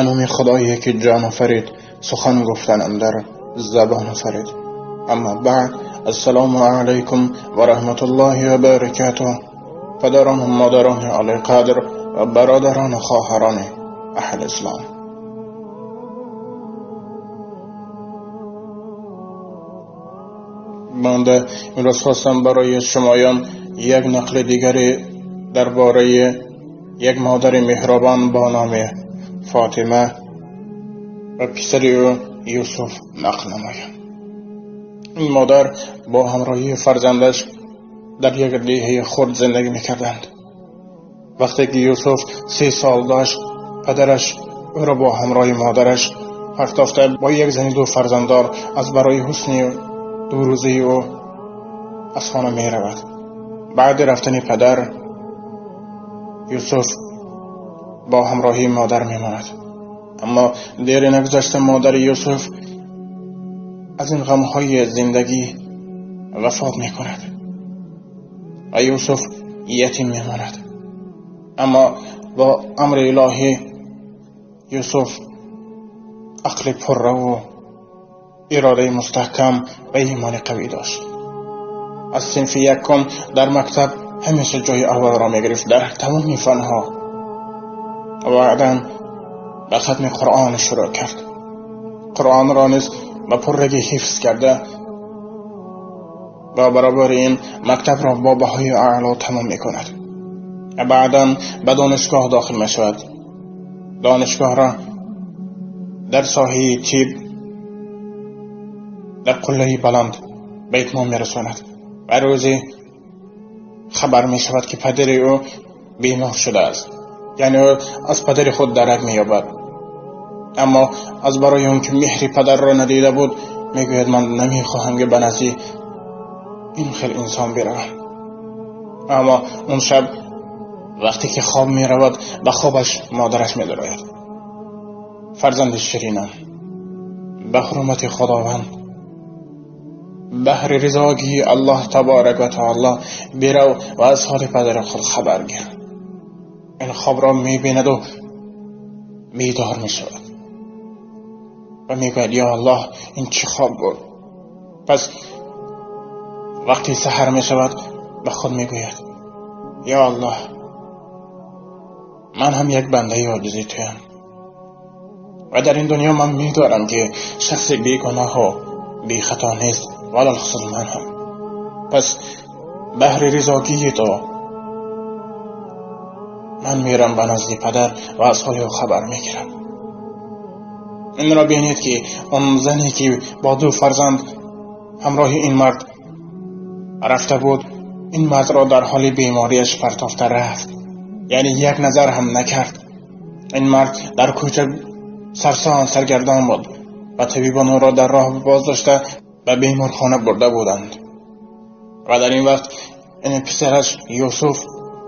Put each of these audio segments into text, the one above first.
نام خدایی که جان آفرید، سخن گفتن اندر زبان آفرید. اما بعد، السلام علیکم و رحمت الله و برکاته. پدران و مادران علی قدر و برادران و خواهران اهل اسلام، بنده امروز خواستم برای شمایان یک نقل دیگری درباره یک مادر مهربان با نام فاطمه و پسر او یوسف نقل نمایم. این مادر با همراهی فرزندش در یک دیهه خرد زندگی میکردند. وقتی که یوسف 3 سال داشت، پدرش او را با همراه مادرش پرتافته با یک زن 2 فرزنددار از برای حسن 2 روزه او از خانه می رود. بعد رفتن پدر، یوسف با همراهی مادر می ماند. اما دیر نگذشته مادر یوسف از این غمهای زندگی وفات می کند و یوسف یتیم می ماند. اما با امر الهی یوسف عقل پررو و اراده مستحکم و ایمان قوی داشت. از صنف یکم در مکتب همیشه جای اول را می گرفت در تمام فنها و بعداً به ختم قرآن شروع کرد. قرآن را نیز به پررگی حفظ کرده و برابر این مکتب را با بهای اعلا تمام می کند و بعداً به دانشگاه داخل می شود. دانشگاه را در ساحه طب در قله بلند به اتمام می رساند و روزی خبر می شود که پدر او بیمار شده است. یعنی او از پدر خود درک می یابد. اما از برای اون که مهر پدر را ندیده بود می گوید من نمی خواهم که به نزد این خیلی انسان بروم. اما اون شب وقتی که خواب می رود به خوابش مادرش می دراید: فرزند شیرینم، به حرمت خداوند، بهر رضاگی الله تبارک و تعالی برو و از حال پدر خود خبر گیر. این خواب را می بیند و بیدار می شود و می گوید یا الله این چه خواب بود. پس وقتی سحر می شود به خود می گوید یا الله من هم یک بنده عاجز توام و در این دنیا من می دارم که شخص بیگناه و بی خطا نیست، ولی خصوص من هم. پس بهر رضاگی تو من میرم به نزد پدر و از حال او خبر میگیرم. این را بینید که اون زنی که با 2 فرزند همراه این مرد رفته بود، این مرد را در حال بیماریش پرتافته رفت، یعنی یک نظر هم نکرد. این مرد در کوچه سرگردان بود و طبیبان او را در راه باز داشته به بیمارخانه برده بودند و در این وقت این پسرش یوسف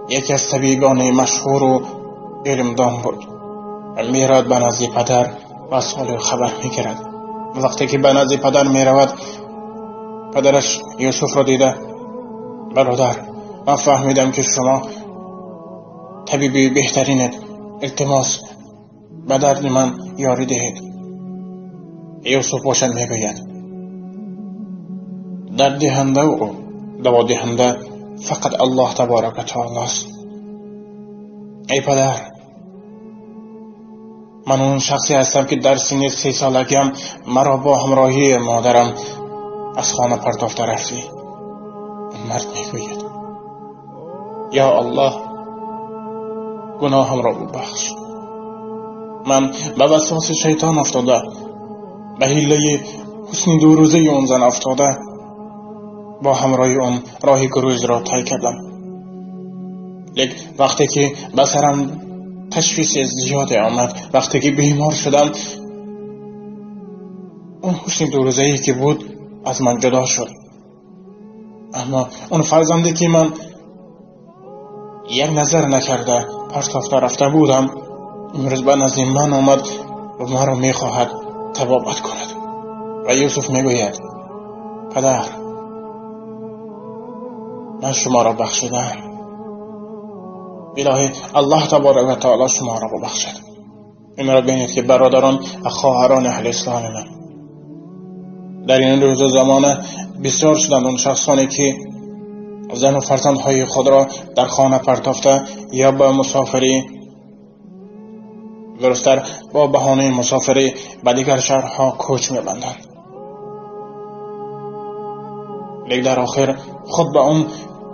یکی از طبیبان مشهور و علمدان بود و میرود به نزد پدر و از حال خبر میگیرد. وقتی که به نزد پدر میرود، پدرش یوسف را دیده: برادر، من فهمیدم که شما طبیبی بهترینید، التماس به درد من یاری دهید. یوسف باشد میگوید درد دهنده و دوا دهنده فقط الله تبارک و تعالی است. ای پدر، من اون شخصی هستم که در سن 3 سالگیم مرا با همراهی مادرم از خانه پرتافته رفتی. این مرد میگوید یا الله گناهم را ببخش. من به وسواس شیطان افتاده، به حیله حسن 2 روزه اون زن افتاده، با همراه اون راه گروز را طی کردم. لیکن وقتی که به سرم تشویش زیاد آمد، وقتی که بیمار شدم، اون حسن 2 روزه‌ای که بود از من جدا شد. اما اون فرزندی که من یک نظر نکرده پرتافته رفته بودم، امروز به نزد من آمد و ما را میخواهد تبابت کند. و یوسف میگوید پدر، من شما را بخشیدم، الهی الله تبارک و تعالی شما را ببخشد. این را بینید که برادران و خواهران اهل اسلام من، در این روز و زمانه بسیار شدند اون شخصانی که زن و فرزندهای خود را در خانه پرتافته یا با مسافری، درست‌تر با بهانه مسافری به دیگر شهرها کوچ می‌بندند، لیکن در آخر خود به اون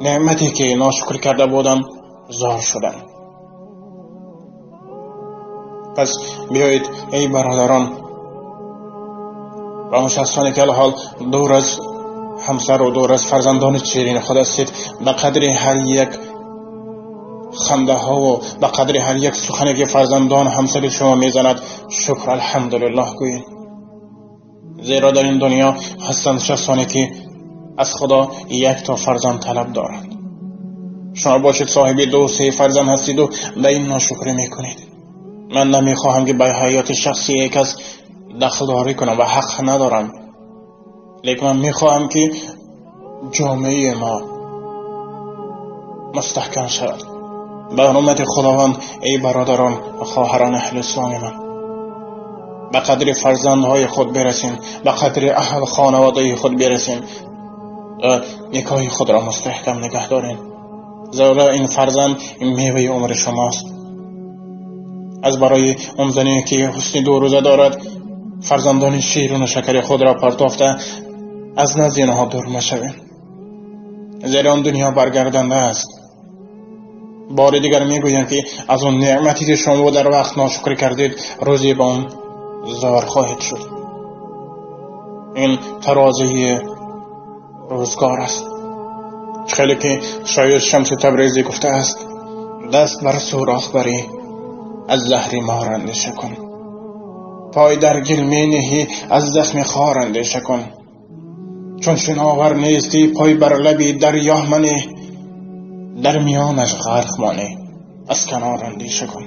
نعمتی که ناشکر کرده بودند زار شدند. پس بیایید ای برادران و اون شخصانی که الحال دور از همسر و دور از فرزندان شیرین خود هستید، به قدر هر یک خنده ها و به قدر هر یک سخنی که فرزندان همسر شما میزند شکر الحمدلله گویید، زیرا در این دنیا هستند شخصانی که از خدا یک تا فرزند طلب دارند. شما باشید صاحب 2-3 فرزند هستید و به این ناشکری میکنید. من نمیخواهم که به حیات شخصی یک کس دخلداری کنم و حق ندارم، لیکن من میخواهم که جامعه ما مستحکم شود. به حرمت خداوند ای برادران و خواهران اهل اسلام من، به قدر فرزندهای خود برسین، به قدر اهل خانواده خود برسین، نکاح خود را مستحکم نگه دارین، زیرا این فرزند این میوه عمر شماست. از برای اون زنی که حسن 2 روزه دارد فرزندان شیرین و شکر خود را پرتافته از نزد اینها دور مشوین، زیرا اون دنیا برگردنده است. بار دیگر میگویم که از اون نعمتی که شما در وقت ناشکر کردید روزی با اون زار خواهید شد. این ترازی روزگار است. خیلی که شاید شمس تبریزی گفته است دست بر سوراخ بری از زهر مار اندیشه کن، پای در گل می نهی از زخم خار اندیشه کن، چون شناور نیستی پای بر لبی دریا منه، در میانش غرق مانی از کنار اندیشه کن.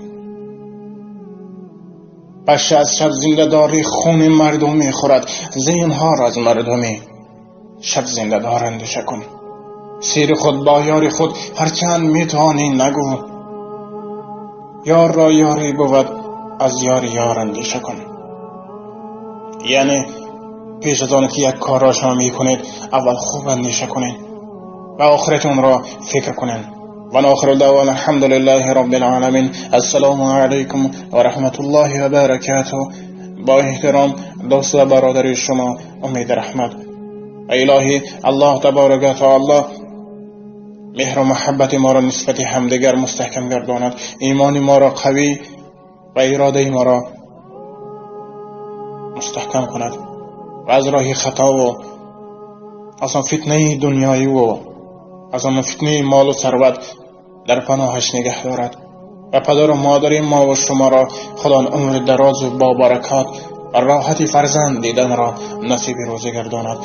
پشه از شب زنده داری خون مردم می خورد، زینهار از مردمی شب زنده دار اندیشه کن. سیر خود با یار خود هرچند میتوانی نگو، یار را یاری بود از یار یار اندیشه کن. یعنی پیش از آن که یک کار را شما میکنید اول خوب اندیشه کنید و آخرت اون را فکر کنید. و آخر دعوانا الحمدلله رب العالمین. السلام علیکم و رحمت الله و برکاته. با احترام دوست و برادر شما امید رحمت. الهی الله تبارک و تعالی مهر و محبت ما را نسبت همدیگر مستحکم گرداند، ایمان ما را قوی و اراده ما را مستحکم کند و از راه خطا و از آن فتنه دنیایی و از آن فتنه مال و ثروت در پناهش نگه دارد و پدر و مادر ما و شما را خدا عمر دراز و با برکات و راحت فرزند دیدن را نصیب روزی گرداند.